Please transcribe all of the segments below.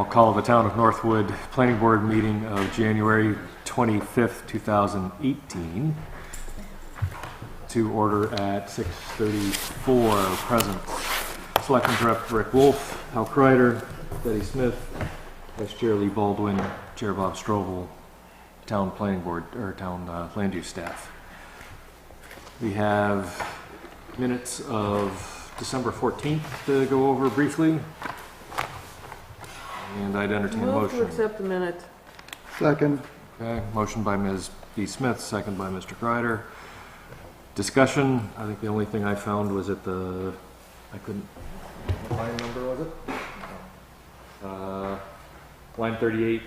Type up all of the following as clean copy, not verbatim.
Call the Town of Northwood Planning Board meeting of January 25th, 2018 to order at 6:34. Present. Selectmen's Rep Rick Wolf, Hal Kreider, Betty Smith, Vice Chair Lee Baldwin, Chair Bob Strovel, Town Planning Board, or Town Land Use staff. We have minutes of December 14th to go over briefly. And I'd entertain a Move motion. to accept the minutes. Second. Okay, motion by Ms. B. Smith, second by Mr. Kreider. Discussion, I think the only thing I found was at the, I couldn't, what line number was it? Line 38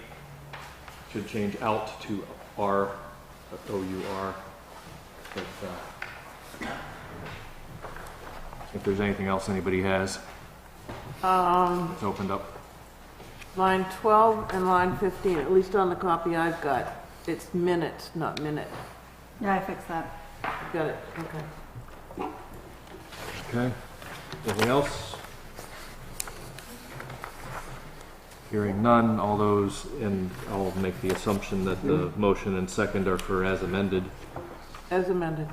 should change out to R, O-U-R. If there's anything else anybody has, it's opened up. Line 12 and line 15, at least on the copy I've got, it's minutes, not minute. Yeah, I fixed that. Got it, okay. Okay. Anything else? Hearing none, all those, and I'll make the assumption that the motion and second are for as amended. As amended.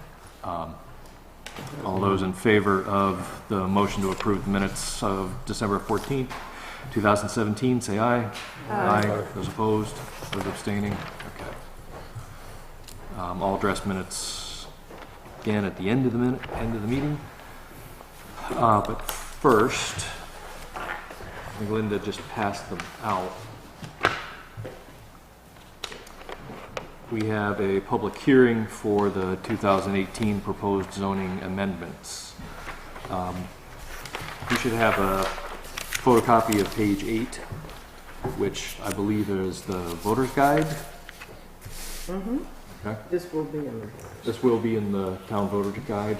All those in favor of the motion to approve the minutes of December 14th, 2017, say aye. Aye. Those opposed? Those abstaining? Okay. All address minutes again at the end of the meeting. But first, I think Linda just passed them out. We have a public hearing for the 2018 proposed zoning amendments. You should have a photocopy of page 8, which I believe is the voter's guide. Mm-hmm. Okay. This will be in the... This will be in the town voter's guide.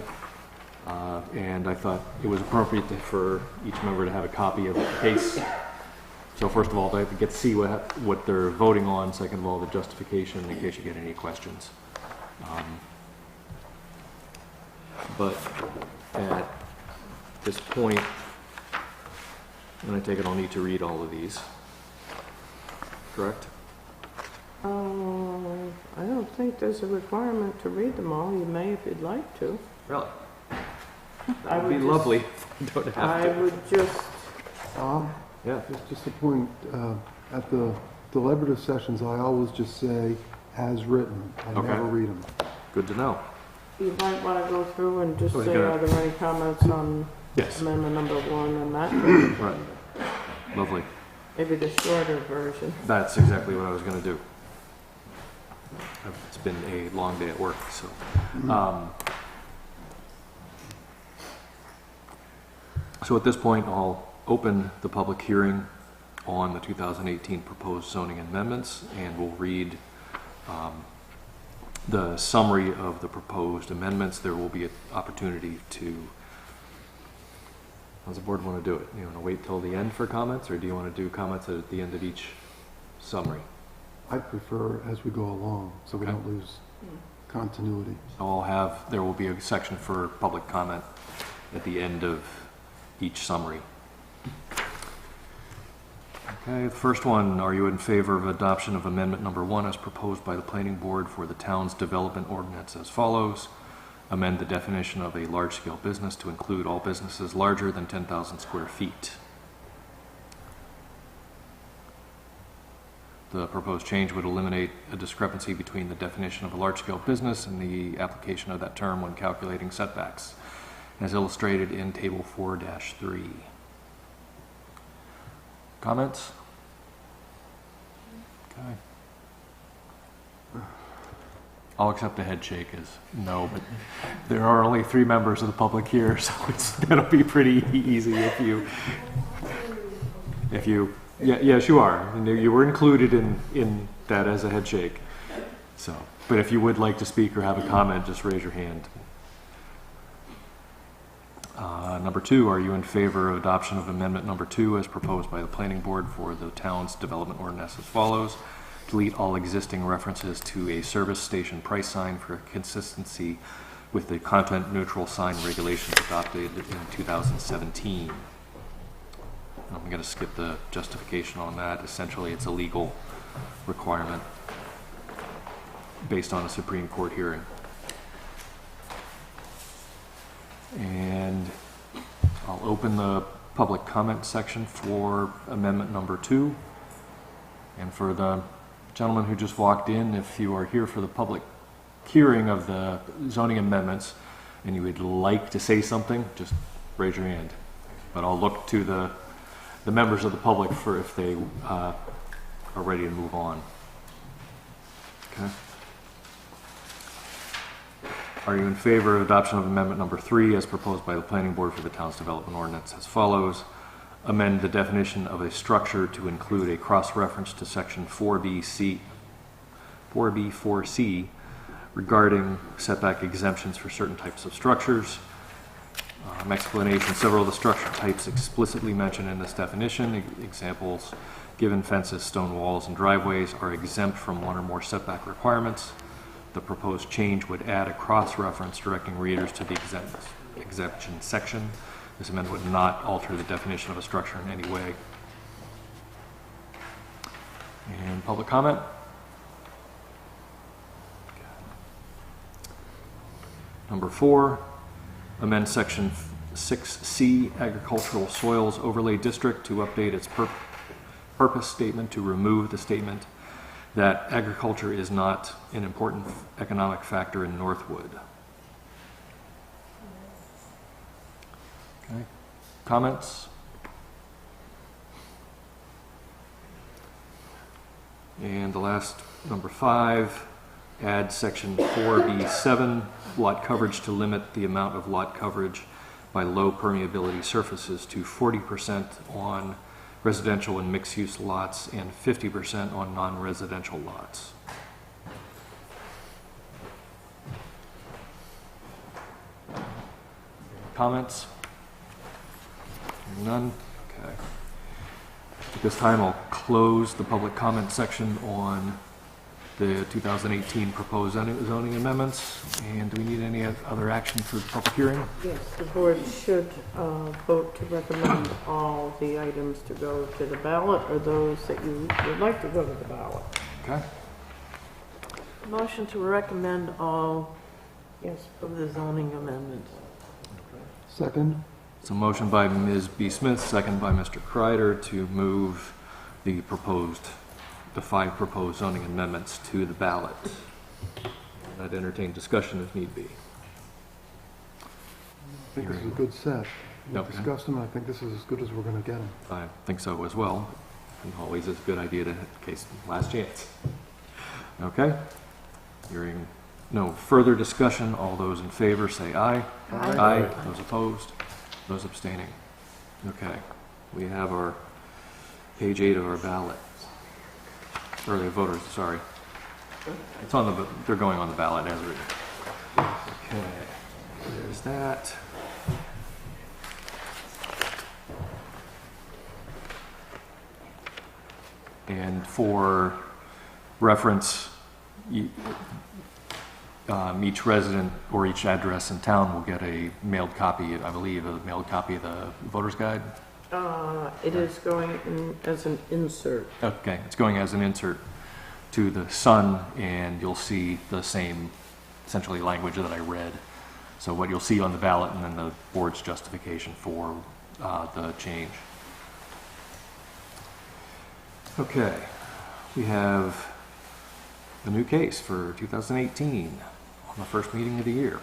And I thought it was appropriate for each member to have a copy of the case. So first of all, they get to see what they're voting on. Second of all, the justification in case you get any questions. But at this point, and I take it I'll need to read all of these. Correct? I don't think there's a requirement to read them all. You may if you'd like to. Really? That would be lovely if we don't have to. I would just... Yeah. Just a point, at the deliberative sessions, I always just say, as written. I never read them. Good to know. You might want to go through and just I was say, gonna- are there any comments on Yes. amendment number 1 and that? Right. Lovely. Maybe the shorter version. That's exactly what I was going to do. It's been a long day at work, so. So at this point, I'll open the public hearing on the 2018 proposed zoning amendments, and we'll read the summary of the proposed amendments. There will be an opportunity to, how does the board want to do it? You want to wait till the end for comments, or do you want to do comments at the end of each summary? I prefer as we go along, so we Okay. don't lose continuity. So there will be a section for public comment at the end of each summary. Okay, the first one, are you in favor of adoption of amendment number 1 as proposed by the planning board for the town's development ordinance as follows? Amend the definition of a large-scale business to include all businesses larger than 10,000 square feet. The proposed change would eliminate a discrepancy between the definition of a large-scale business and the application of that term when calculating setbacks, as illustrated in Table 4-3. Comments? Okay. I'll accept a head shake as no, but there are only 3 members of the public here, so it'll be pretty easy if you Yeah, yes, you are. And you were included in that as a head shake. So, but if you would like to speak or have a comment, just raise your hand. Number 2, are you in favor of adoption of amendment number 2 as proposed by the planning board for the town's development ordinance as follows? Delete all existing references to a service station price sign for consistency with the content neutral sign regulations adopted in 2017. I'm going to skip the justification on that. Essentially, it's a legal requirement based on a Supreme Court hearing. And I'll open the public comment section for amendment number 2. And for the gentleman who just walked in, if you are here for the public hearing of the zoning amendments and you would like to say something, just raise your hand. But I'll look to the members of the public for if they are ready to move on. Okay. Are you in favor of adoption of amendment number 3 as proposed by the planning board for the town's development ordinance as follows? Amend the definition of a structure to include a cross-reference to section 4B4C regarding setback exemptions for certain types of structures. Explanation: several of the structure types explicitly mentioned in this definition. Examples: given fences, stone walls, and driveways are exempt from one or more setback requirements. The proposed change would add a cross-reference directing readers to the exemption section. This amendment would not alter the definition of a structure in any way. And public comment? Number 4, amend section 6C, agricultural soils overlay district, to update its purpose statement to remove the statement that agriculture is not an important economic factor in Northwood. Okay. Comments? And the last, number 5, add section 4B7, lot coverage, to limit the amount of lot coverage by low permeability surfaces to 40% on residential and mixed-use lots and 50% on non-residential lots. Comments? None? Okay. At this time, I'll close the public comment section on the 2018 proposed zoning amendments. And do we need any other action for the public hearing? Yes, the board should vote to recommend all the items to go to the ballot, or those that you would like to go to the ballot. Okay. Motion to recommend all, yes, of the zoning amendments. Second? So motion by Ms. B. Smith, second by Mr. Kreider, to move the 5 proposed zoning amendments to the ballot. I'd entertain discussion if need be. I think this is a good set. We've Okay. discussed them, I think this is as good as we're going to get them. I think so as well. And always is a good idea to, in case, last chance. Okay. Hearing no further discussion, all those in favor say aye. Aye. Aye. Those opposed? Those abstaining? Okay. We have our page 8 of our ballot. Or the voters, sorry. It's on the, they're going on the ballot as written. Okay. There's that. And for reference, each resident or each address in town will get a mailed copy, I believe, a mailed copy of the voter's guide. It is going in as an insert. Okay, it's going as an insert to the Sun, and you'll see the same, essentially, language that I read. So what you'll see on the ballot, and then the board's justification for the change. Okay, we have a new case for 2018 on the first meeting of the year.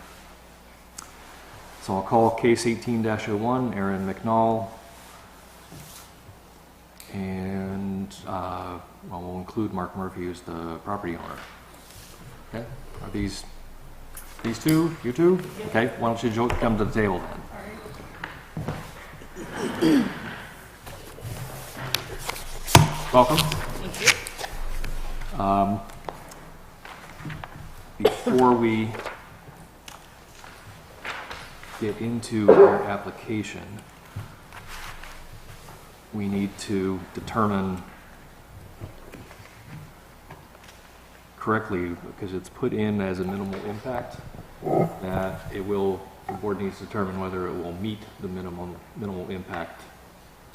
So I'll call case 18-01, Aaron McNall. And we'll include Mark Murphy, who's the property owner. Okay, are these two, you two? Okay, why don't you come to the table then? Welcome. Thank you. Before we get into your application, we need to determine correctly, because it's put in as a minimal impact, that the board needs to determine whether it will meet the minimal impact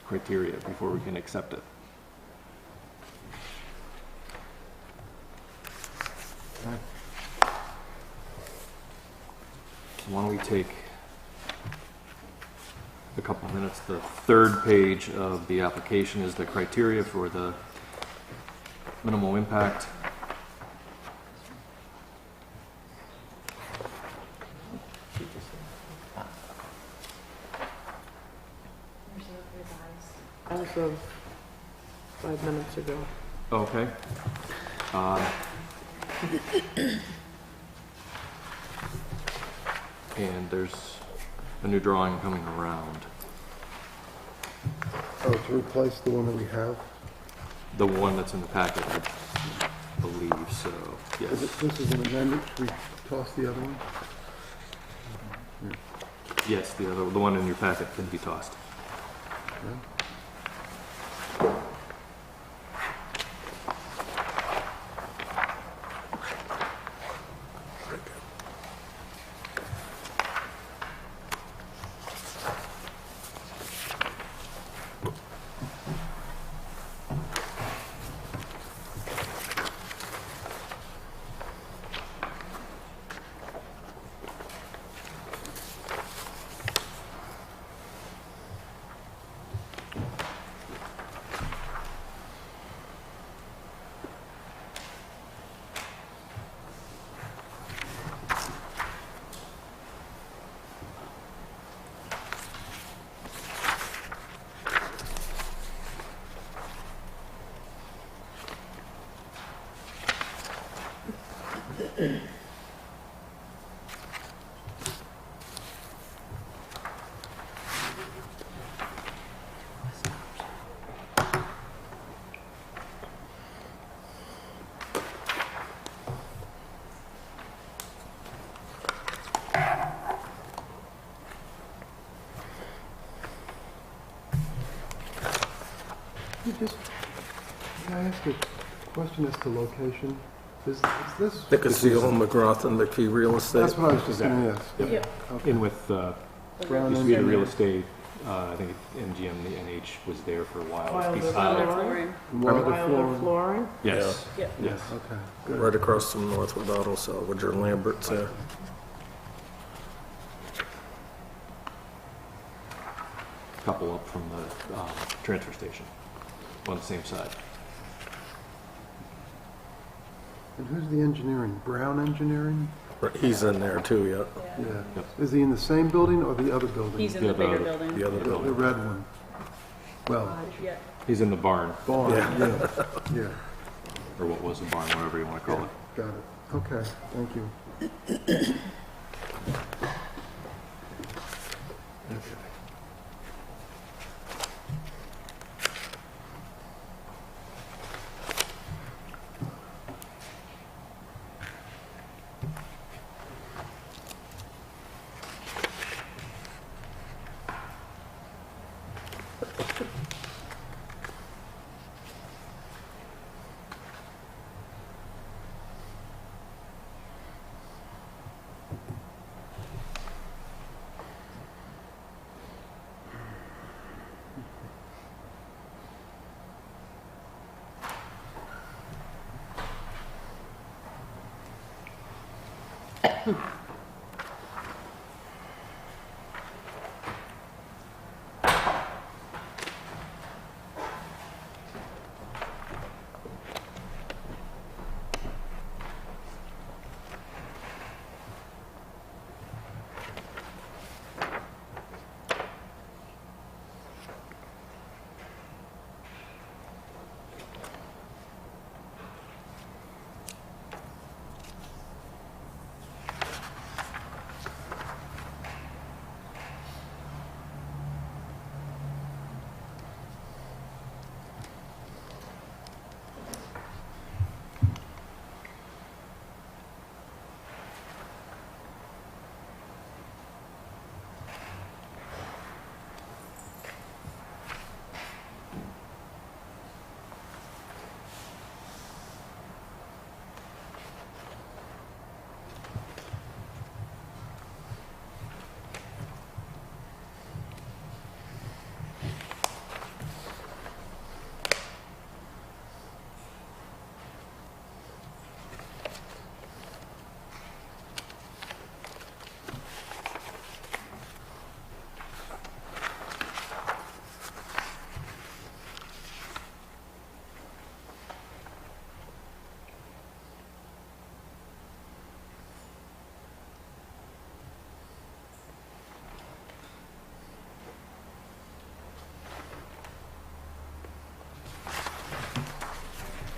criteria before we can accept it. So why don't we take a couple of minutes. The third page of the application is the criteria for the minimal impact. As of 5 minutes ago. Okay. And there's a new drawing coming around. Oh, to replace the one that we have? The one that's in the packet, I believe so. Yes. This is an amendment. Should we toss the other one? Yes, the one in your packet can be tossed. Yeah. Can I ask a question as to location? Is this? Thick as Seal, McGrath, and McPhee Real Estate. That's what I was just going to ask. Yep. In with, Brown used to be the engineering. real estate, I think MGM, the NH was there for a while. Wilder Beside- flooring. Wilder Wilder flooring. flooring. Yes, Yep. yes. Okay, good. Right across from Northwood Auto Salvage or Lambert's there. Couple up from the transfer station on the same side. And who's the engineering? Brown Engineering? Right, he's in there too, yeah. Yeah. Yep. Is he in the same building or the other building? He's in Yeah, the bigger the- building. The other The building. red one. Well, Yeah. He's in the barn, barn, Yeah. yeah, yeah. or what was the barn, whatever you want to call it. Got it. Okay, thank you.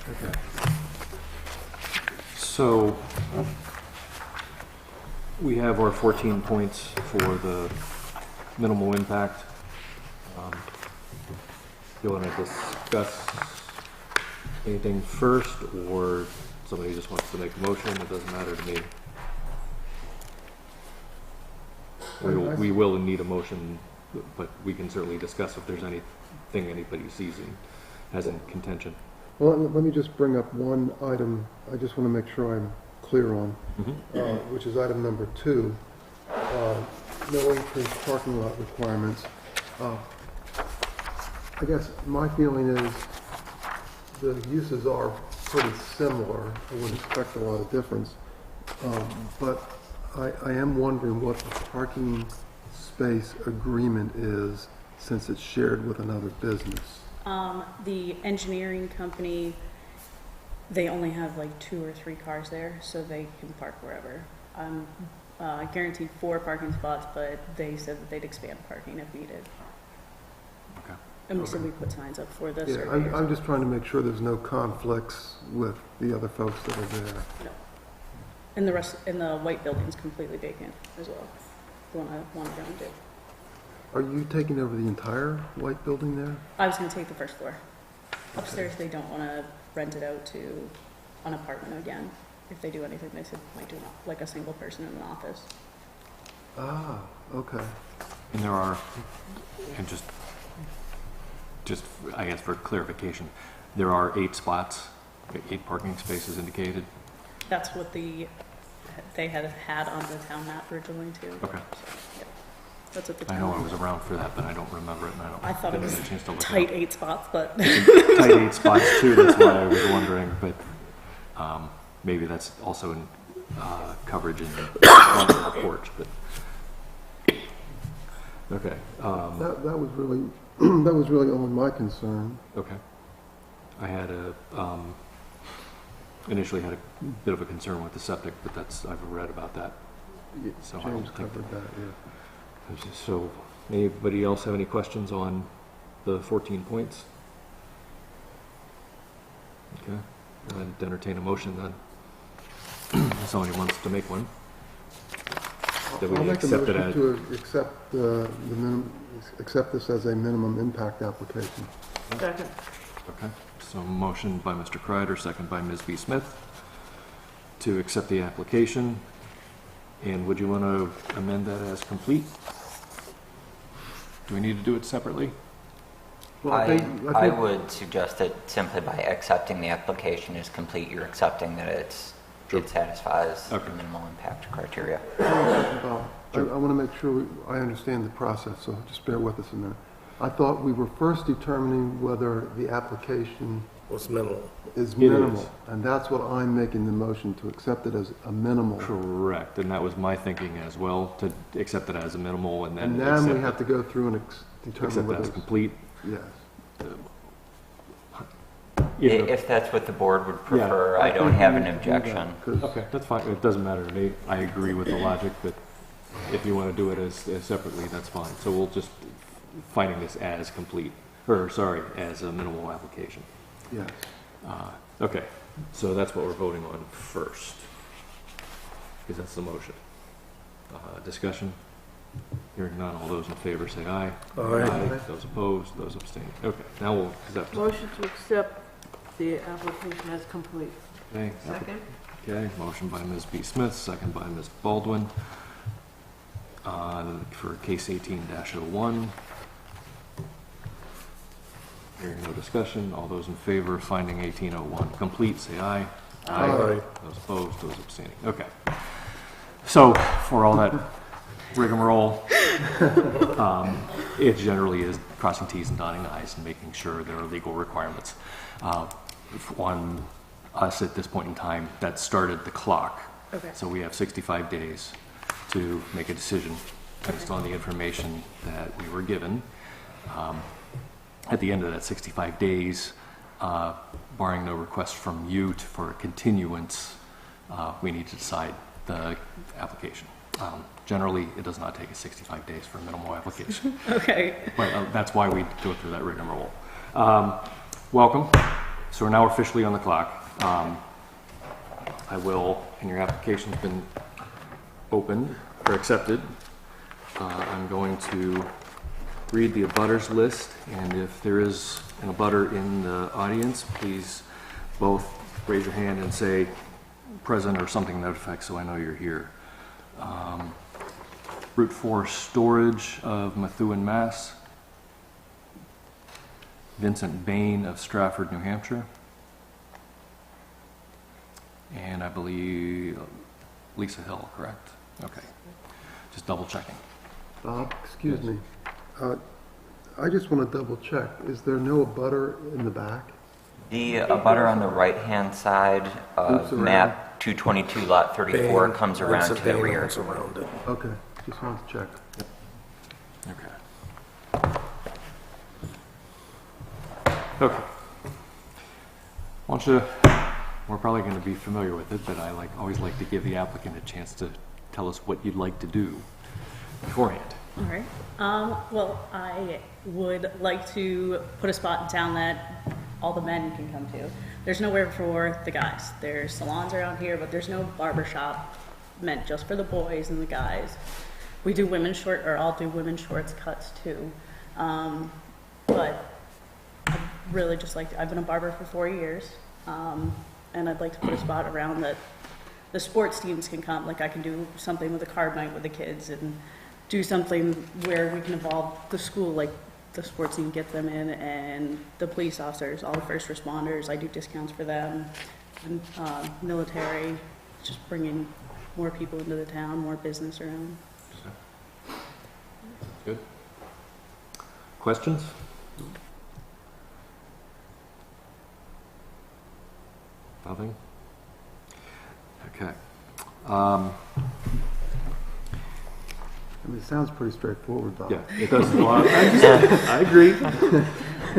Okay. So, we have our 14 points for the minimal impact. You want to discuss anything first, or somebody just wants to make a motion? It doesn't matter to me. We will need a motion, but we can certainly discuss if there's anything anybody sees and has in contention. Well, let me just bring up one item I just want to make sure I'm clear on, which is item number 2, no increased parking lot requirements. I guess my feeling is the uses are pretty similar. I wouldn't expect a lot of difference. But I am wondering what the parking space agreement is, since it's shared with another business. The engineering company, they only have like 2 or 3 cars there, so they can park wherever. Guaranteed 4 parking spots, but they said that they'd expand parking if needed. Okay. And we said we put signs up for the Yeah, surveyors. I'm just trying to make sure there's no conflicts with the other folks that are there. No. And the rest, and the white building's completely vacant as well. The one I want to go and do. Are you taking over the entire white building there? I was going to take the first floor. Upstairs, they don't want to rent it out to an apartment again. If they do anything, they said might do like a single person in an office. Ah, okay. And there are, and just I guess for clarification, there are 8 spots, 8 parking spaces indicated. That's what they had on the town map originally too. Okay. So, yeah. That's what the I town. know I was around for that, but I don't remember it, and I thought it didn't was get a chance to look it tight up. 8 spots, but Tight 8 spots too. That's why I was wondering, but maybe that's also in coverage in the porch. But okay. That was really that was really only my concern. Okay. I had initially had a bit of a concern with the septic, but I've read about that. So I don't James think covered that, yeah. So, anybody else have any questions on the 14 points? Okay, I'd entertain a motion then. If somebody wants to make one. That we I'll make a accept it motion as, to accept this as a minimum impact application. Second. okay, so motion by Mr. Kreider, second by Ms. B. Smith to accept the application. And would you want to amend that as complete? Do we need to do it separately? Well, I think- would suggest that simply by accepting the application is complete, you're accepting that it satisfies the Okay. minimal impact criteria. I want to make sure I understand the process, so just bear with us a minute. I thought we were first determining whether the application What's minimal? is It minimal, is. and that's what I'm making the motion to accept it as a minimal. Correct, and that was my thinking as well, to accept it as a minimal and then And then we accept have to go through and determine accept that whether as it's, complete. yes. If that's what the board would prefer, I don't have an objection. Okay, that's fine, it doesn't matter to me, I agree with the logic, but if you want to do it as separately, that's fine. So we'll just, finding this as complete, or sorry, as a minimal application. Yes. Okay, so that's what we're voting on first, because that's the motion. Discussion? Hearing none, all those in favor say aye. Aye. Those opposed, those abstaining. Okay, now we'll accept. Motion to accept the application as complete. Okay, Second. okay, motion by Ms. B. Smith, second by Ms. Baldwin, for case 18-01. Hearing no discussion, all those in favor of finding 1801 complete, say aye. Aye. Those opposed, those abstaining. Okay. So, for all that rigmarole, it generally is crossing Ts and dotting Is and making sure there are legal requirements. On us at this point in time, that started the clock. Okay. So we have 65 days to make a decision based on the information that we were given. At the end of that 65 days, barring no request from you for a continuance, we need to decide the application. Generally, it does not take us 65 days for a minimal application, okay. but that's why we go through that rigmarole. Welcome. So we're now officially on the clock. I will, and your application's been opened or accepted. I'm going to read the abutters list, and if there is an abutter in the audience, please both raise your hand and say present or something to that effect so I know you're here. Route 4 Storage of Methuen, Mass. Vincent Bain of Stratford, New Hampshire. And I believe Lisa Hill, correct? Okay. Just double checking. Bob, excuse me. I just want to double check. Is there no abutter in the back? The abutter on the right-hand side Loops of around. map 222 lot 34 comes around to the rear. Around it. Okay, just wanted to check. Okay. Okay. Why don't you, we're probably going to be familiar with it, but I always like to give the applicant a chance to tell us what you'd like to do beforehand. All right. Well, I would like to put a spot in town that all the men can come to. There's nowhere for the guys. There's salons around here, but there's no barber shop meant just for the boys and the guys. We do women's short, or I'll do women's shorts cuts too. But I really just like, I've been a barber for 4 years, and I'd like to put a spot around that the sports teams can come. Like I can do something with a card night with the kids and do something where we can involve the school, like the sports team, get them in, and the police officers, all the first responders, I do discounts for them, and, military, just bringing more people into the town, more business around. Good. Questions? Nothing? Okay. I mean, it sounds pretty straightforward, Bob. Yeah, it does. Well, I agree.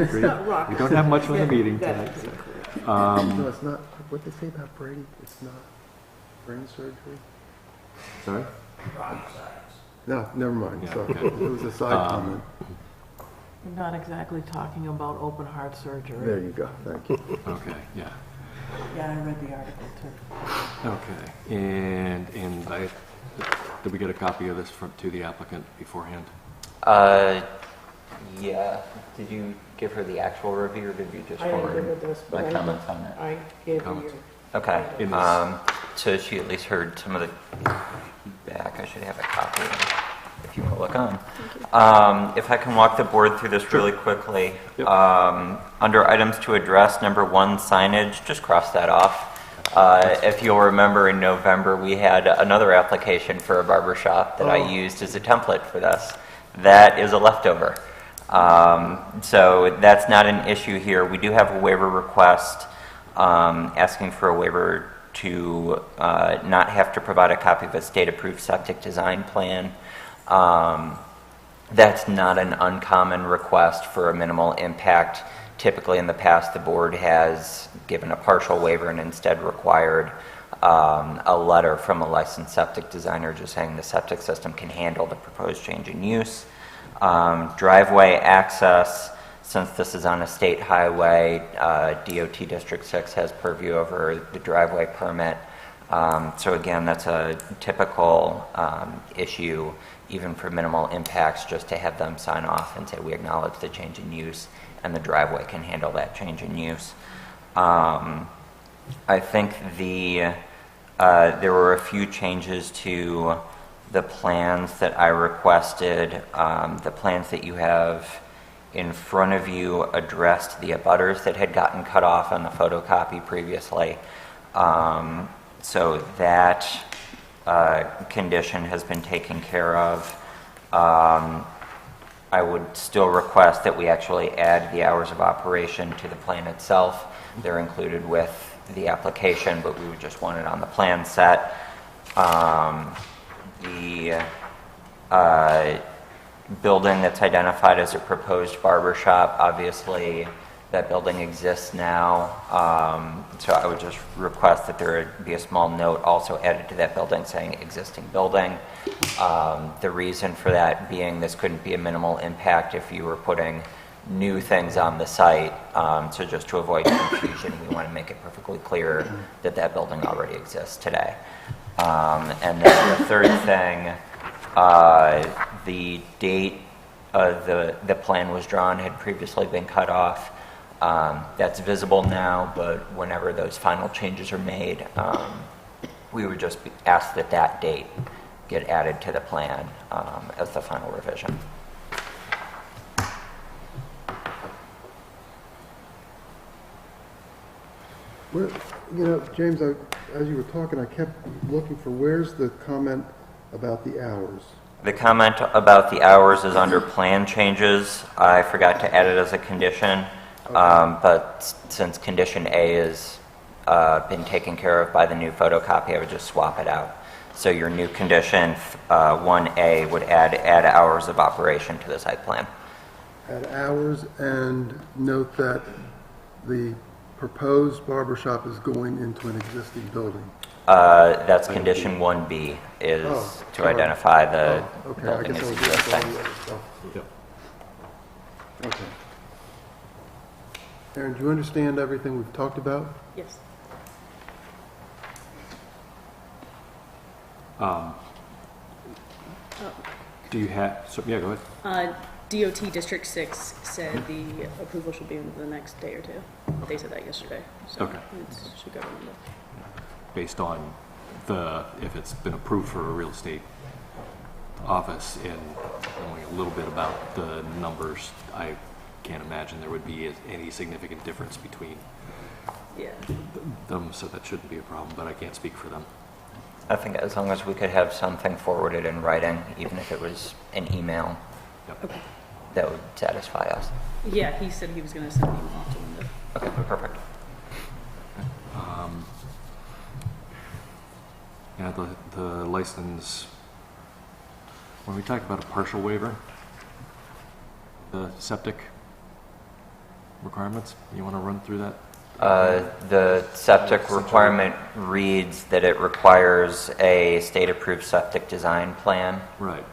Agree. not rocket We don't have much of a meeting tonight. That's incorrect. No, it's not, what they say about Brady, it's not brain surgery? Sorry? No, never mind, Yeah, sorry. okay. It was a side comment. We're not exactly talking about open heart There surgery. you go, thank you. Okay, yeah. Yeah, I read the article too. Okay, and did we get a copy of this to the applicant beforehand? Yeah. Did you give her the actual review, or did you just I didn't give her forward this, my but comments on it? I gave you Comments. your, Okay. In this- So she at least heard some of the feedback. I should have a copy if you want to look on. If I can walk the board through this really quickly. Yep. Under items to address, number 1, signage, just cross that off. If you'll remember, in November, we had another application for a barber shop that I used as a template for this. That is a leftover. So that's not an issue here. We do have a waiver request asking for a waiver to not have to provide a copy of a state-approved septic design plan. That's not an uncommon request for a minimal impact. Typically in the past, the board has given a partial waiver and instead required a letter from a licensed septic designer just saying the septic system can handle the proposed change in use. Driveway access, since this is on a state highway, DOT District 6 has purview over the driveway permit. So again, that's a typical issue, even for minimal impacts, just to have them sign off and say we acknowledge the change in use and the driveway can handle that change in use. I think there were a few changes to the plans that I requested. The plans that you have in front of you addressed the abutters that had gotten cut off on the photocopy previously. So that condition has been taken care of. I would still request that we actually add the hours of operation to the plan itself. They're included with the application, but we would just want it on the plan set. The building that's identified as a proposed barber shop, obviously that building exists now. So I would just request that there be a small note also added to that building saying existing building. The reason for that being this couldn't be a minimal impact if you were putting new things on the site. So just to avoid confusion, we want to make it perfectly clear that that building already exists today. And then the third thing, the date the plan was drawn had previously been cut off. That's visible now, but whenever those final changes are made, we would just ask that that date get added to the plan as the final revision. Where, James, as you were talking, I kept looking for where's the comment about the hours? The comment about the hours is under plan changes. I forgot to add it as a condition, but since condition A has been taken care of by the new photocopy, I would just swap it out. So your new condition 1A would add hours of operation to the site plan. Add hours and note that the proposed barber shop is going into an existing building. That's condition 1B is to identify the Okay, I building guess as I was looking for all existing. the other stuff. Yep. Okay. Aaron, do you understand everything we've talked about? Yes. Do you have, so, yeah, go ahead. DOT District 6 said the approval should be in the next day or two. They said that yesterday. So Okay. it should go Monday. Based on if it's been approved for a real estate office and knowing a little bit about the numbers, I can't imagine there would be any significant difference between Yeah. them, so that shouldn't be a problem, but I can't speak for them. I think as long as we could have something forwarded in writing, even if it was an email, Yep. Okay. that would satisfy us. Yeah, he said he was going to send an email to Linda. Okay, perfect. Yeah, the license, when we talk about a partial waiver, the septic requirements, you want to run through that? The septic requirement reads that it requires a state-approved septic design plan. Right.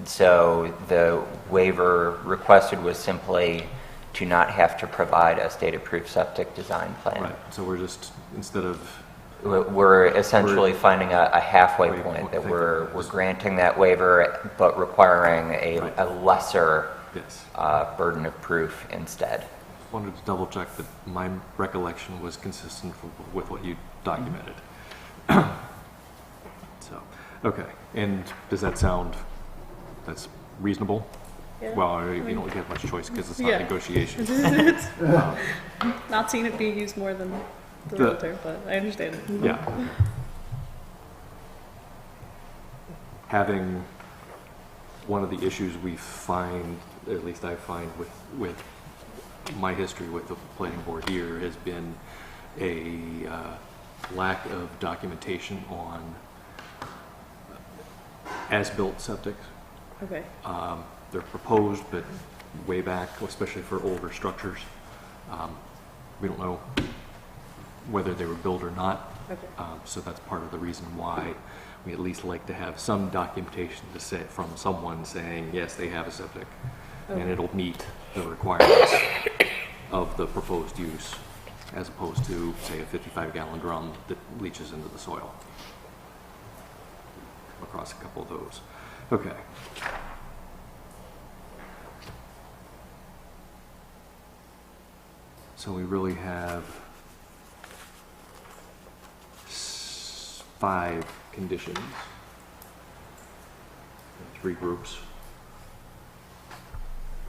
So the waiver requested was simply to not have to provide a state-approved septic design plan. Right, so we're just, instead of, We're essentially finding a halfway Wait, point that thank we're you. granting that waiver, but requiring Right. a lesser yes, burden of proof instead. wanted to double check that my recollection was consistent with what you documented. So, okay, and does that sound, that's reasonable? Yeah. Well, you don't get much choice because it's not Yeah. negotiation. Not seeing it being used more than the The- realtor, but I understand it. Yeah. Having one of the issues we find, at least I find with my history with the planning board here, has been a lack of documentation on as-built septic. Okay. They're proposed, but way back, especially for older structures. We don't know whether they were built or not. Okay. So that's part of the reason why we at least like to have some documentation to say from someone saying, yes, they have a septic, and it'll meet the requirements of the proposed use, as opposed to, say, a 55-gallon drum that leaches into the soil. Across a couple of those. Okay. So we really have 5 conditions, 3 groups.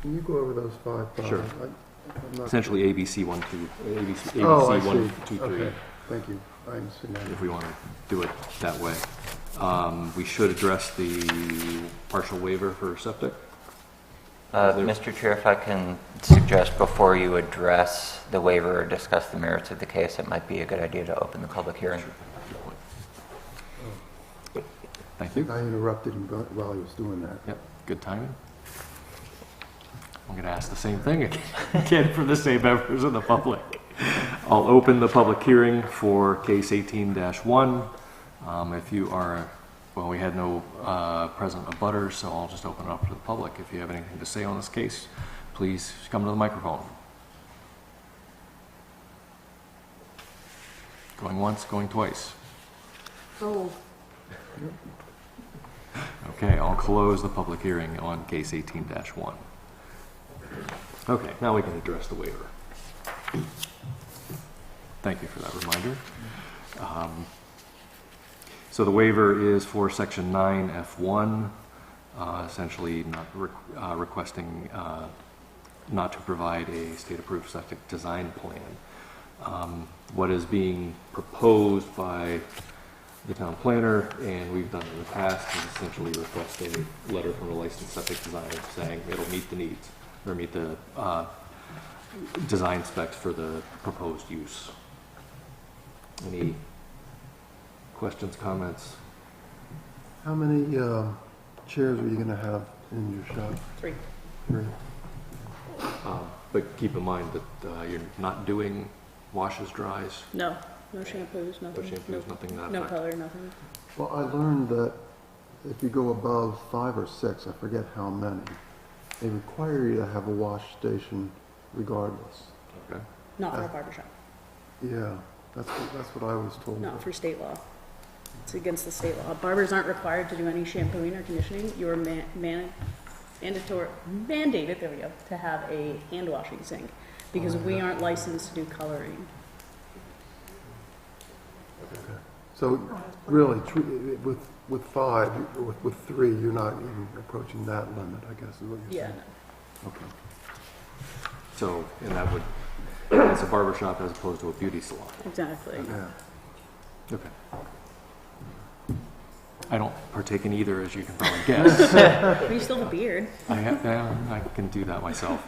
Can you go over those 5? Bob? Sure. I'm not- Essentially ABC 1, 2, ABC, Oh, I 1, see. 2, 3, Okay, thank you. I understand now. if we want to do it that way. We should address the partial waiver for septic. Mr. Chair, if I can suggest before you address the waiver or discuss the merits of the case, it might be a good idea to open the public hearing. Thank you. I interrupted him while he was doing that. Yep, good timing. I'm going to ask the same thing again for the same members of the public. I'll open the public hearing for case 18-1. If you are, well, we had no present abutters, so I'll just open it up to the public. If you have anything to say on this case, please come to the microphone. Going once, going twice. So, Okay, I'll close the public hearing on case 18-1. Okay, now we can address the waiver. Thank you for that reminder. So the waiver is for section 9F1, essentially not requesting not to provide a state-approved septic design plan. What is being proposed by the town planner, and we've done in the past, is essentially request a letter from a licensed septic designer saying it'll meet the needs, or meet the design specs for the proposed use. Any questions, comments? How many chairs are you going to have in your shop? 3. Three. But keep in mind that you're not doing washes, dries, No shampoos, no nothing. shampoos, nothing that No effect. color, nothing. Well, I learned that if you go above 5 or 6, I forget how many, they require you to have a wash station regardless. Okay. Not for a barber shop. Yeah, that's what I was told. Not for state law. It's against the state law. Barbers aren't required to do any shampooing or conditioning. You're mandated, there we go, to have a hand washing sink because we aren't licensed to do coloring. So really, with 5, with 3, you're not even approaching that limit, I guess, is what you're Yeah, saying. no. Okay. So, and that would, it's a barber shop as opposed to a beauty salon. Exactly. Yeah. Okay. I don't partake in either, as you can probably guess. But you still have a beard. I can do that myself.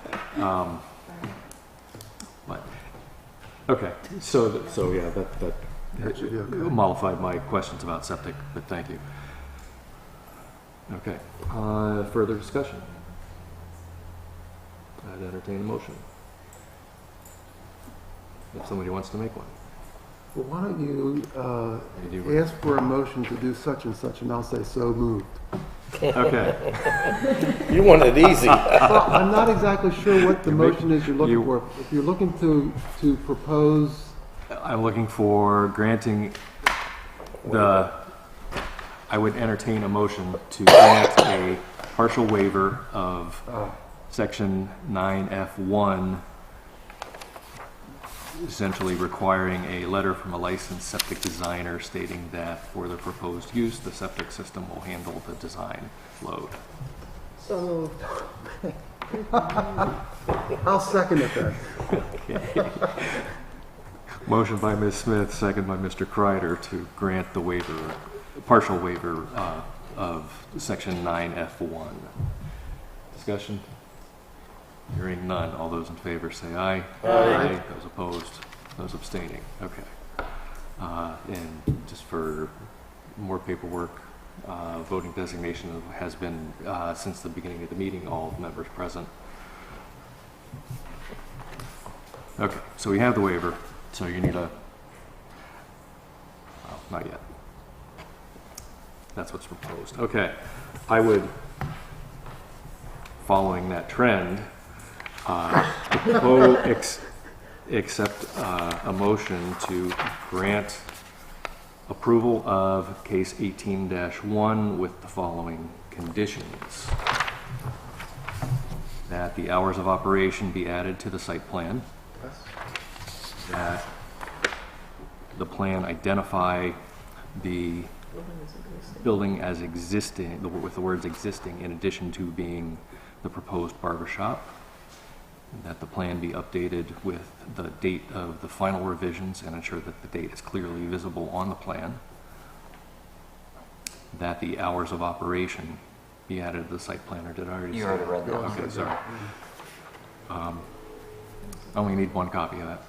But, okay, so yeah, that That should be okay. mollified my questions about septic, but thank you. Okay, further discussion? I'd entertain a motion. If somebody wants to make one. Well, why don't you You do. ask for a motion to do such and such, and I'll say so moved. Okay, You want it easy. Well, I'm not exactly sure what the You make- motion is you're looking you- for. If you're looking to propose, I'm looking for granting I would entertain a motion to grant a partial waiver of section 9F1, essentially requiring a letter from a licensed septic designer stating that for the proposed use, the septic system will handle the design load. so moved. I'll second it then. Motion by Ms. Smith, second by Mr. Kreider to grant the waiver, partial waiver of section 9F1. Discussion? Hearing none. All those in favor say aye. Aye. Those opposed? Those abstaining? Okay. And just for more paperwork, voting designation has been, since the beginning of the meeting, all members present. Okay, so we have the waiver. So you need a, oh, not yet. That's what's proposed. Okay, I would, following that trend, accept a motion to grant approval of case 18-1 with the following conditions. That the hours of operation be added to the site plan. That the plan identify the building as existing, with the words existing, in addition to being the proposed barber shop. That the plan be updated with the date of the final revisions and ensure that the date is clearly visible on the plan. That the hours of operation be added to the site plan, or did I already say? You already read that. Okay, sorry. I only need one copy of that.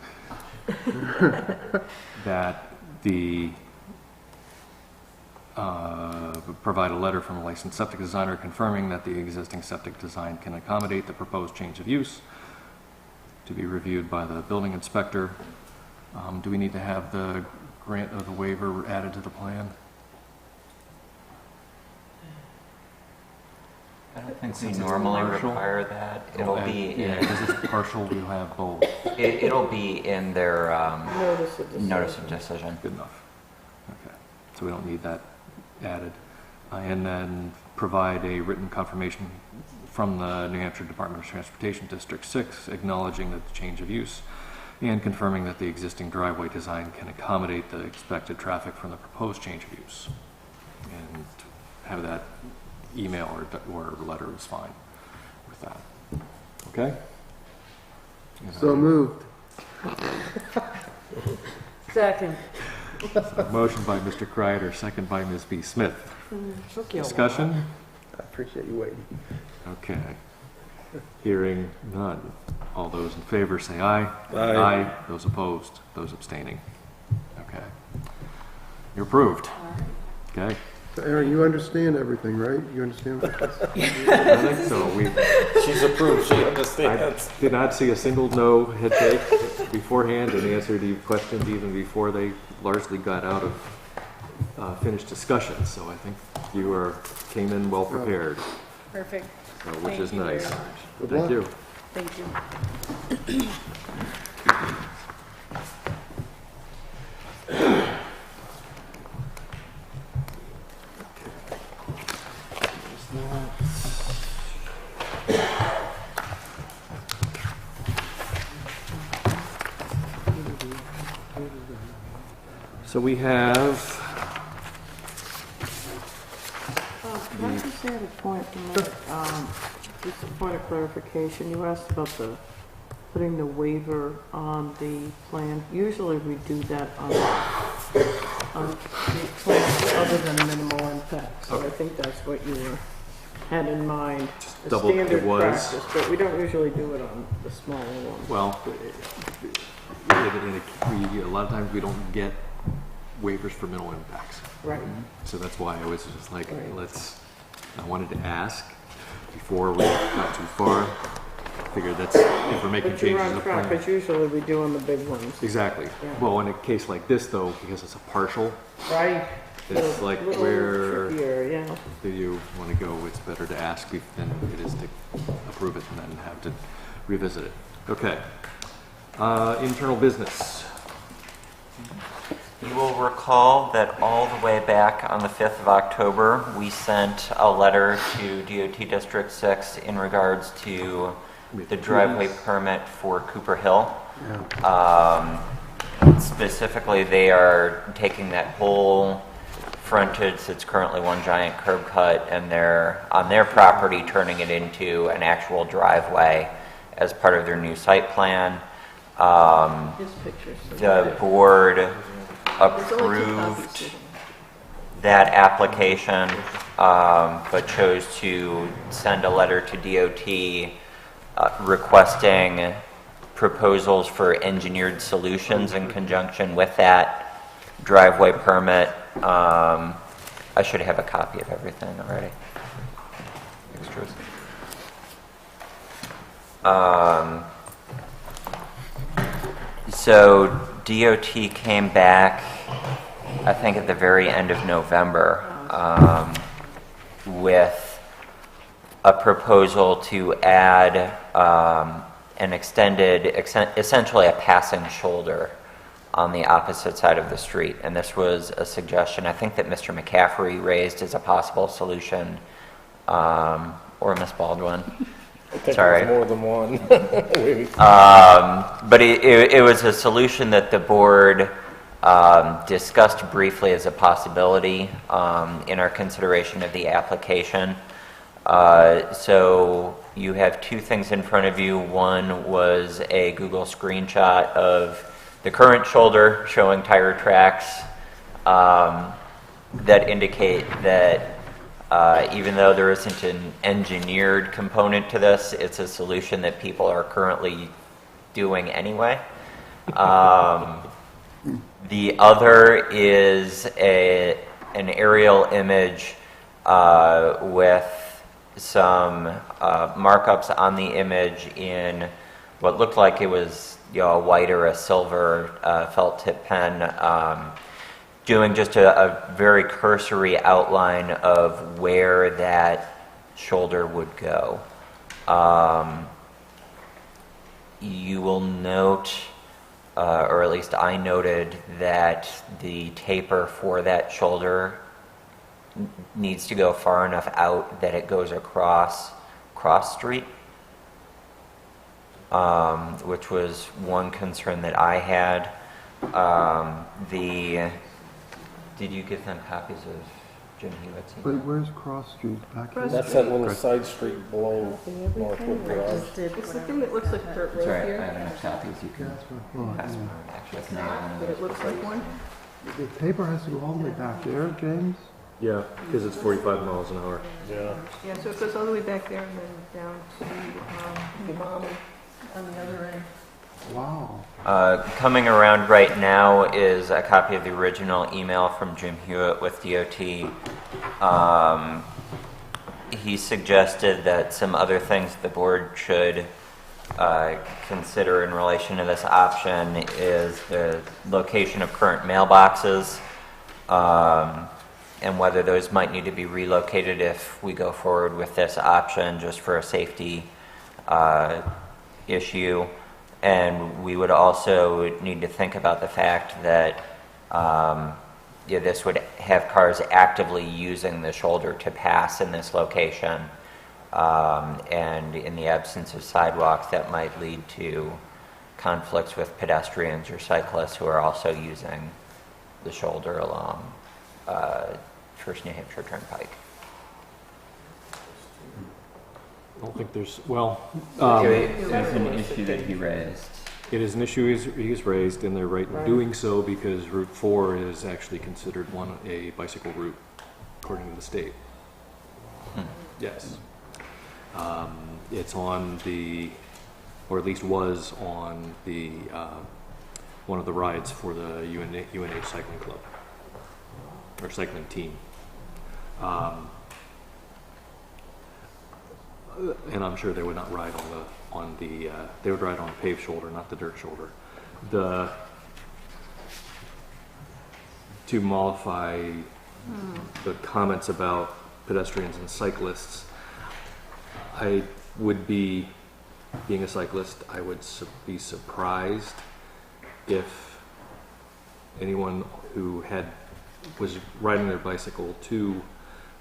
That the provide a letter from a licensed septic designer confirming that the existing septic design can accommodate the proposed change of use, to be reviewed by the building inspector. Do we need to have the grant of the waiver added to the plan? I don't think we Since it's normally partial. require that. It'll be Yeah, in, because it's partial, we'll have both. it'll be in their Notice of decision. notice of decision. Good enough. Okay, so we don't need that added. And then provide a written confirmation from the New Hampshire Department of Transportation District 6, acknowledging that the change of use and confirming that the existing driveway design can accommodate the expected traffic from the proposed change of use. And have that email or letter is fine with that. Okay? So moved. Second. Motion by Mr. Kreider, second by Ms. B. Smith. Took you a while. Discussion? I appreciate you waiting. Okay. Hearing none. All those in favor say aye. Aye. Those opposed, those abstaining. Okay. You're approved. Okay. So Aaron, you understand everything, right? You understand what this I think so. She's approved, she I understands. did not see a single no head shake beforehand and answered the questions even before they largely got out of finished discussion. So I think you came in well prepared, Perfect. which Thank is you very nice. much. Good Thank luck. you. Thank you. So we have, Can I just add a point, just a point of clarification? You asked about putting the waiver on the plan. Usually we do that on the plan other than minimal impact. So I think that's what you had in mind. The double- it standard was. practice, but we don't usually do it on the smaller ones. well, a lot of times we don't get waivers for minimal impacts. Right. So that's why I was just like, Right. I wanted to ask before we got too far. Figured that's, if we're making But you're changes in on the track, plan. because usually we do on the big ones. Exactly. Yeah. Well, in a case like this though, because it's a partial, Right. it's like Little where trickier, yeah. do you want to go? It's better to ask than it is to approve it and then have to revisit it. Okay. Internal business. You will recall that all the way back on the 5th of October, we sent a letter to DOT District 6 in regards to the driveway permit for Cooper Hill. Specifically, they are taking that whole frontage that's currently one giant curb cut and they're on their property turning it into an actual driveway as part of their new site plan. His pictures. The board There's only 2 approved copies. that application, but chose to send a letter to DOT requesting proposals for engineered solutions in conjunction with that driveway permit. I should have a copy of everything already. Extras. So DOT came back, I think at the very end of November, with a proposal to add an extended, essentially a passing shoulder on the opposite side of the street. And this was a suggestion, I think, that Mr. McCaffrey raised as a possible solution, or Ms. Baldwin. I think Sorry. it was more than one. But it was a solution that the board discussed briefly as a possibility in our consideration of the application. So you have 2 things in front of you. One was a Google screenshot of the current shoulder showing tire tracks that indicate that even though there isn't an engineered component to this, it's a solution that people are currently doing anyway. The other is an aerial image with some markups on the image in what looked like it was a white or a silver felt tip pen, doing just a very cursory outline of where that shoulder would go. You will note, or at least I noted, that the taper for that shoulder needs to go far enough out that it goes across Cross Street, which was one concern that I had. Did you give them copies of Jim Hewitt's? But where's Cross Street? Back here? That's that little side street below Northwood Garage. It's the thing that looks like a dirt road Sorry, I here, have enough copies. You can That's what I thought, pass them yeah. around. Actually, I can have one of but those. it looks like one. The taper has to go all the way back there, James? Yeah, because it's 45 miles an hour. Yeah. Yeah, so it goes all the way back there and then down to, Umami on the other end. Wow. Coming around right now is a copy of the original email from Jim Hewitt with DOT. He suggested that some other things the board should consider in relation to this option is the location of current mailboxes, and whether those might need to be relocated if we go forward with this option just for a safety issue. And we would also need to think about the fact that this would have cars actively using the shoulder to pass in this location. And in the absence of sidewalks, that might lead to conflicts with pedestrians or cyclists who are also using the shoulder along First New Hampshire Turnpike. I don't think there's, well, It's an issue that he raised. it is an issue he's raised, and they're right in doing so because Route 4 is actually considered a bicycle route, according to the state. Yes. It's on the, or at least was on the, one of the rides for the UNH Cycling Club, or cycling team. And I'm sure they would not ride they would ride on the paved shoulder, not the dirt shoulder. To mollify the comments about pedestrians and cyclists, I would being a cyclist, I would be surprised if anyone who was riding their bicycle to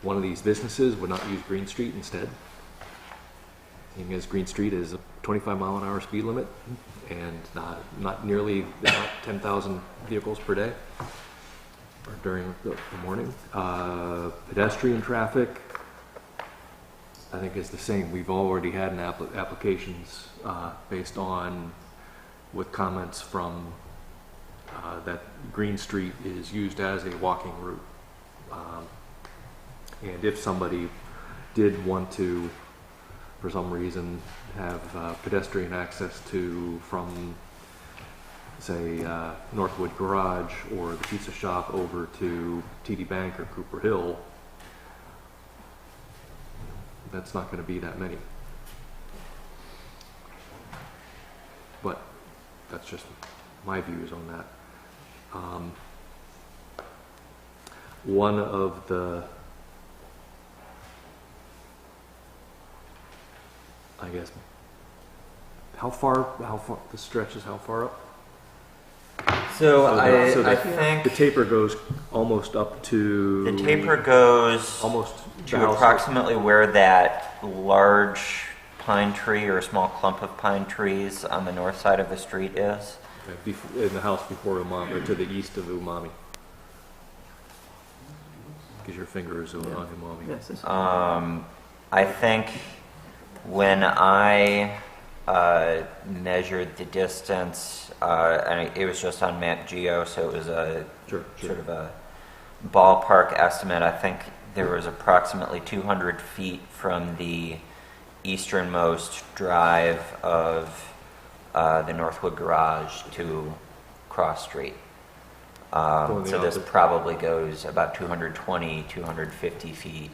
one of these businesses would not use Green Street instead. As Green Street is a 25-mile-an-hour speed limit, and not nearly 10,000 vehicles per day or during the morning. Pedestrian traffic, I think, is the same. We've already had applications based on with comments from that Green Street is used as a walking route, and if somebody did want to, for some reason, have pedestrian access from, say, Northwood Garage or the pizza shop over to TD Bank or Cooper Hill, that's not going to be that many. But that's just my views on that. One of the, I guess, how far the stretch is how far up? So So I the think taper goes almost up to the taper goes almost the to house. approximately where that large pine tree or a small clump of pine trees on the north side of the street is. Okay, in the house before Umami, or to the east of Umami. Because your finger is on Umami. Yes, it's I think when I measured the distance, and it was just on Map Geo, so it was a Sure. sort of a ballpark estimate. I think there was approximately 200 feet from the easternmost drive of the Northwood Garage to Cross Street. Going the So this opposite. probably goes about 220, 250 feet,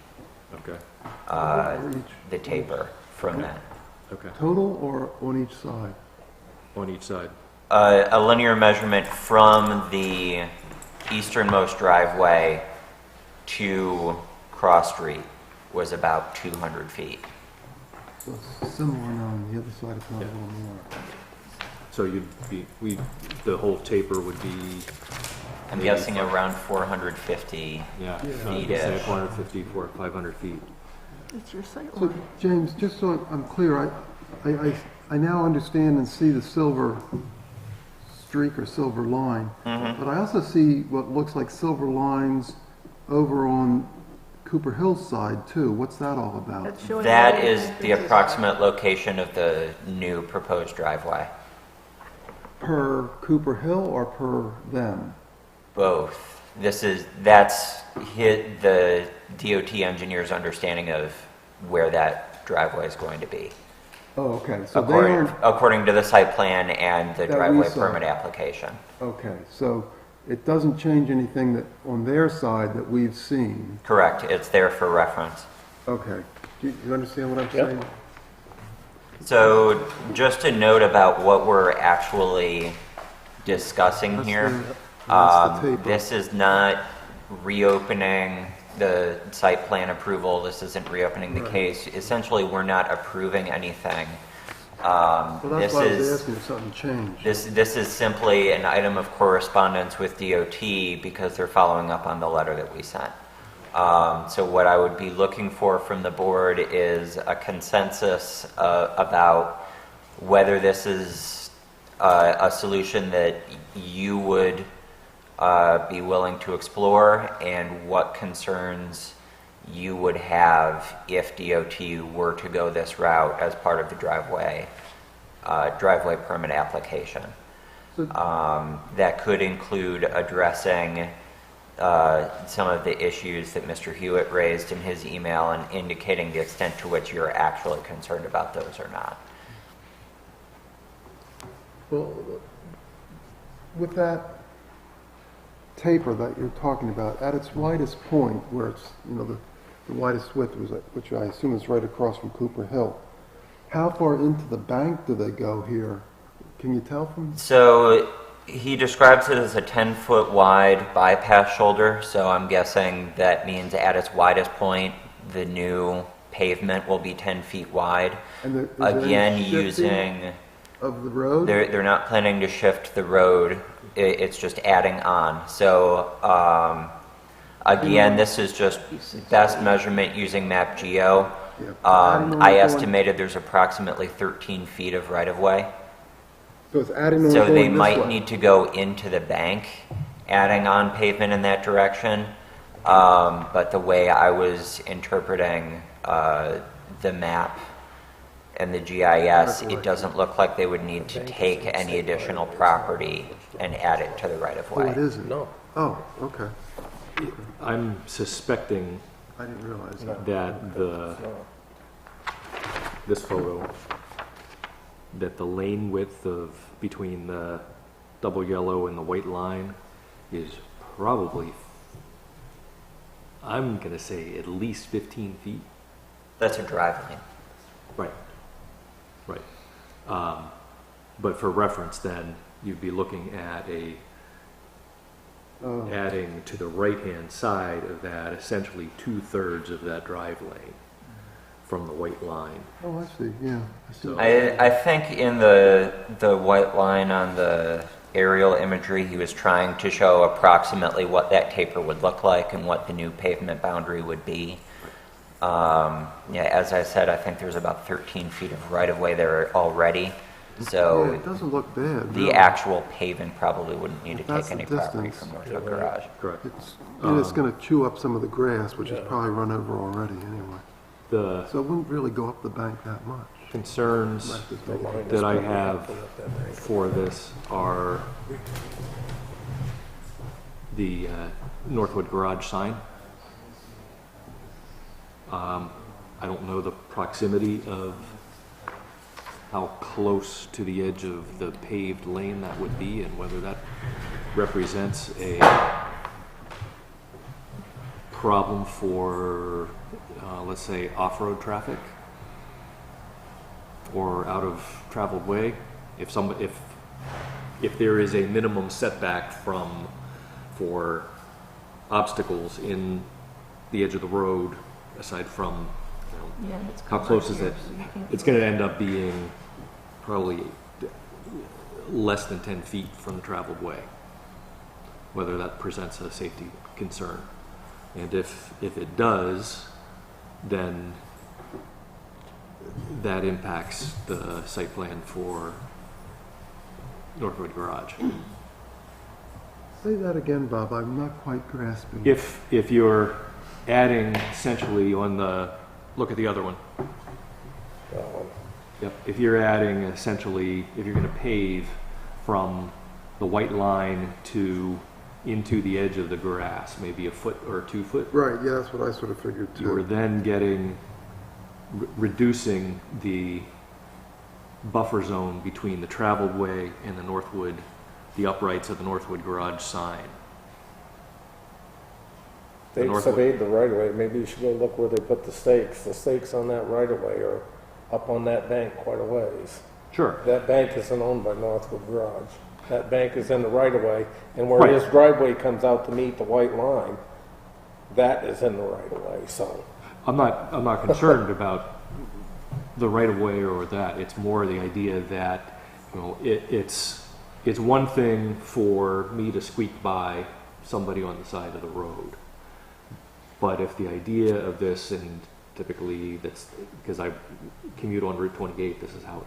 Okay. For each- the taper from that. Okay. Total or on each side? On each side. A linear measurement from the easternmost driveway to Cross Street was about 200 feet. So it's similar on the other side, if not a little more. So the whole taper would be, I'm Maybe guessing around 450. yeah, Feet-ish. say 450, 500 feet. It's your sight So, line. James, just so I'm clear, I now understand and see the silver streak or silver line, but I also see what looks like silver lines over on Cooper Hill's side too. What's that all about? That's showing That all the is the entrances. approximate location of the new proposed driveway. Per Cooper Hill or per them? Both. That's the DOT engineer's understanding of where that driveway is going to be, Oh, okay, so they aren't, according to the site plan and the That we driveway saw. permit application. okay, so it doesn't change anything that, on their side that we've seen. Correct. It's there for reference. Okay, do you understand what I'm Yep. saying? So just a note about what we're actually discussing That's here. that's the taper. This is not reopening the site plan approval. This isn't reopening the Right. case. Essentially, we're not approving anything. Well, that's This why I was is asking if something changed. this is simply an item of correspondence with DOT because they're following up on the letter that we sent. So what I would be looking for from the board is a consensus about whether this is a solution that you would be willing to explore and what concerns you would have if DOT were to go this route as part of the driveway permit application. So- That could include addressing some of the issues that Mr. Hewitt raised in his email and indicating the extent to which you're actually concerned about those or not. Well, with that taper that you're talking about, at its widest point, where it's, the widest width, which I assume is right across from Cooper Hill, how far into the bank do they go here? Can you tell from? So he describes it as a 10-foot wide bypass shoulder, so I'm guessing that means at its widest point, the new pavement will be 10 feet wide. And is there any Again, shifting using, of the road? they're not planning to shift the road, it's just adding on. So again, this is just best measurement using map geo. Yeah. Adding on I going- estimated there's approximately 13 feet of right-of-way. So it's adding on So going they this might way. need to go into the bank, adding on pavement in that direction. But the way I was interpreting the map and the GIS, it doesn't look like they would need to take any additional property and add it to the Oh, it right-of-way. isn't? No. Oh, okay. I'm suspecting I didn't realize that. that this photo, that the lane width of between the double yellow and the white line is probably, I'm gonna say at least 15 feet. That's a drive lane. Right, right. But for reference then, you'd be looking at Oh, adding to the right-hand side of that, essentially 2/3 of that drive lane from the white line. oh, I see, yeah. I see. So- I think in the white line on the aerial imagery, he was trying to show approximately what that taper would look like and what the new pavement boundary would be. Yeah, as I said, I think there's about 13 feet of right-of-way there already. Yeah, So it doesn't look bad. the really. actual paving probably wouldn't need to That's take the any property distance. from Northwood Garage. Correct. And it's gonna chew up some of the grass, which is probably run over already anyway. The So it wouldn't really go up the bank that much. concerns Might just make it- that I have for this are the Northwood Garage sign. I don't know the proximity of how close to the edge of the paved lane that would be and whether that represents a problem for, let's say, off-road traffic or out of traveled way. If there is a minimum setback for obstacles in the edge of the road aside from, you know, Yeah, it's how close is it? so you can't- It's going to end up being probably less than 10 feet from the traveled way, whether that presents a safety concern. And if it does, then that impacts the site plan for Northwood Garage. Say that again, Bob, I'm not quite grasping. If you're adding essentially on the, look at the other one. Yep, if you're adding essentially, if you're going to pave from the white line into the edge of the grass, maybe a foot or 2 foot, Right, yeah, that's what I sort of figured you're too. then getting, reducing the buffer zone between the traveled way and the Northwood, the uprights of the Northwood Garage sign. The They Northwood. surveyed the right of way, maybe you should go look where they put the stakes on that right of way are up on that bank quite a ways. Sure. That bank isn't owned by Northwood Garage. That bank is in the right of way, and where Right. his driveway comes out to meet the white line, that is in the right of way, so. I'm not concerned about the right of way or that. It's more the idea that, you know, it's one thing for me to squeak by somebody on the side of the road. But if the idea of this, and typically that's because I commute on Route 28, this is how it